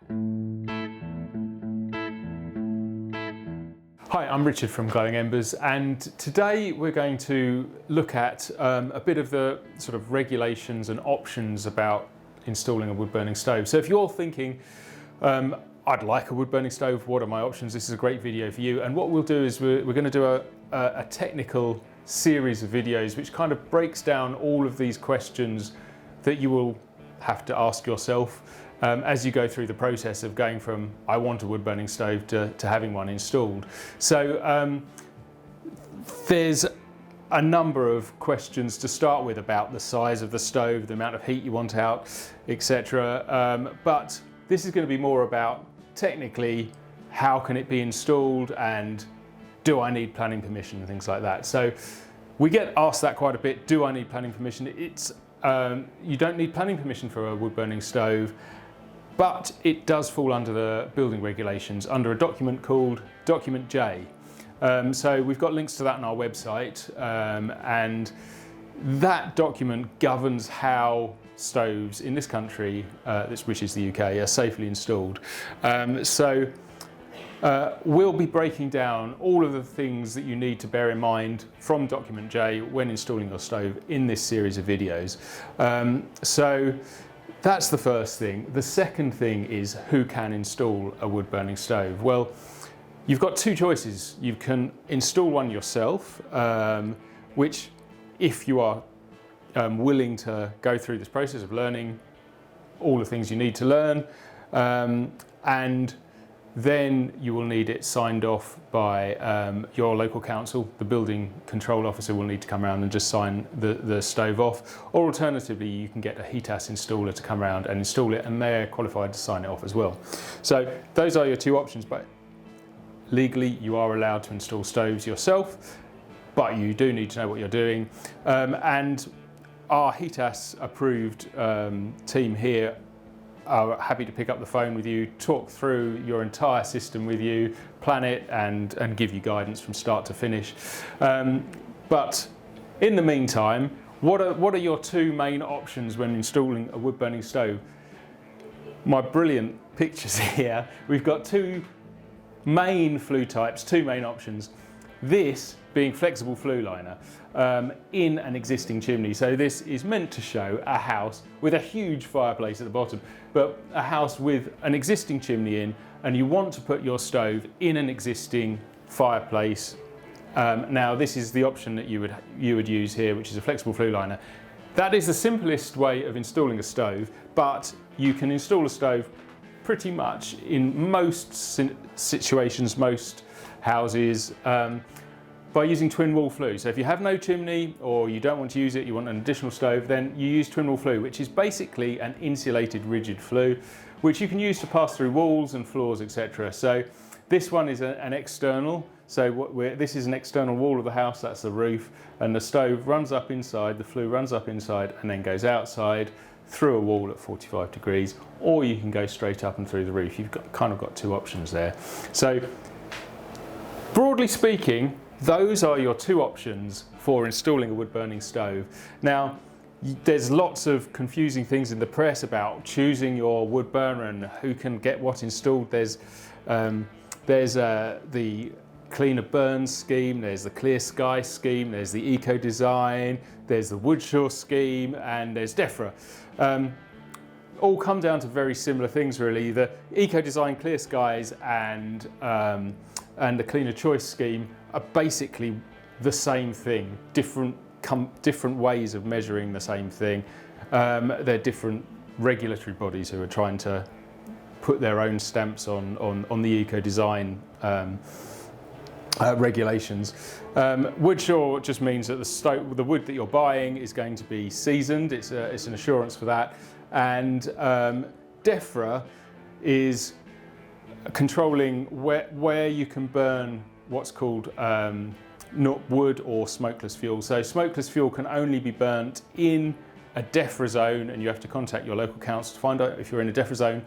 Hi, I'm Richard from Glowing Embers, and today we're going to look at a bit of the sort of regulations and options about installing a wood burning stove. So if you're thinking, I'd like a wood burning stove, what are my options? This is a great video for you. And what we'll do is we're going to do a technical series of videos which kind of breaks down all of these questions that you will have to ask yourself as you go through the process of going from I want a wood burning stove to having one installed. So there's a number of questions to start with about the size of the stove, the amount of heat you want out, etc. But this is going to be more about technically how can it be installed and do I need planning permission and things like that. So we get asked that quite a bit. Do I need planning permission? You don't need planning permission for a wood burning stove, but it does fall under the building regulations under a document called Document J. So we've got links to that on our website, and that document governs how stoves in this country, which is the UK, are safely installed. We'll be breaking down all of the things that you need to bear in mind from Document J when installing your stove in this series of videos. So that's the first thing. The second thing is who can install a wood burning stove? Well, you've got two choices. You can install one yourself, which if you are willing to go through this process of learning all the things you need to learn, and then you will need it signed off by your local council. The building control officer will need to come around and just sign the stove off. Or alternatively, you can get a HETAS installer to come around and install it, and they're qualified to sign it off as well. So those are your two options, but legally you are allowed to install stoves yourself, but you do need to know what you're doing. And our HETAS approved team here are happy to pick up the phone with you, talk through your entire system with you, plan it and give you guidance from start to finish. But in the meantime, what are your two main options when installing a wood burning stove? My brilliant pictures here. We've got two main flue types, two main options. This being flexible flue liner in an existing chimney. So this is meant to show a house with a huge fireplace at the bottom, but a house with an existing chimney in, and you want to put your stove in an existing fireplace. Now this is the option that you would use here, which is a flexible flue liner. That is the simplest way of installing a stove, but you can install a stove pretty much in most situations, most houses, by using twin wall flue. So if you have no chimney or you don't want to use it, you want an additional stove, then you use twin wall flue, which is basically an insulated rigid flue, which you can use to pass through walls and floors, etc. So this one is an external. So this is an external wall of the house, that's the roof, and the stove runs up inside, the flue runs up inside and then goes outside through a wall at 45 degrees, or you can go straight up and through the roof. You've kind of got two options there. So broadly speaking, those are your two options for installing a wood burning stove. Now, there's lots of confusing things in the press about choosing your wood burner and who can get what installed. There's the Cleaner Burns scheme, there's the Clear Sky scheme, there's the Eco Design, there's the Woodshaw scheme, and there's DEFRA. All come down to very similar things really. The Eco Design, Clear Skies and the Cleaner Choice scheme are basically the same thing, different ways of measuring the same thing. They're different regulatory bodies who are trying to put their own stamps on the Eco Design regulations. Woodshaw just means that the wood that you're buying is going to be seasoned. It's an assurance for that. And DEFRA is controlling where you can burn what's called not wood or smokeless fuel. So smokeless fuel can only be burnt in a DEFRA zone, and you have to contact your local council to find out if you're in a DEFRA zone,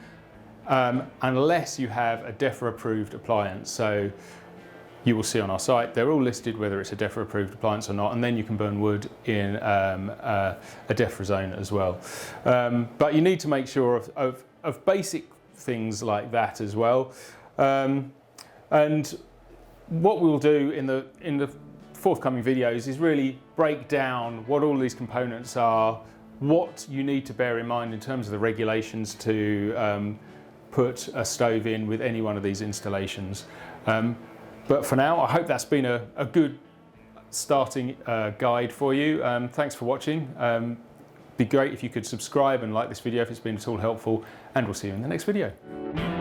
unless you have a DEFRA approved appliance. So you will see on our site, they're all listed whether it's a DEFRA approved appliance or not, and then you can burn wood in a DEFRA zone as well. But you need to make sure of basic things like that as well. And what we'll do in the forthcoming videos is really break down what all these components are, what you need to bear in mind in terms of the regulations to put a stove in with any one of these installations. But for now, I hope that's been a good starting guide for you. Thanks for watching. Be great if you could subscribe and like this video if it's been at all helpful, and we'll see you in the next video.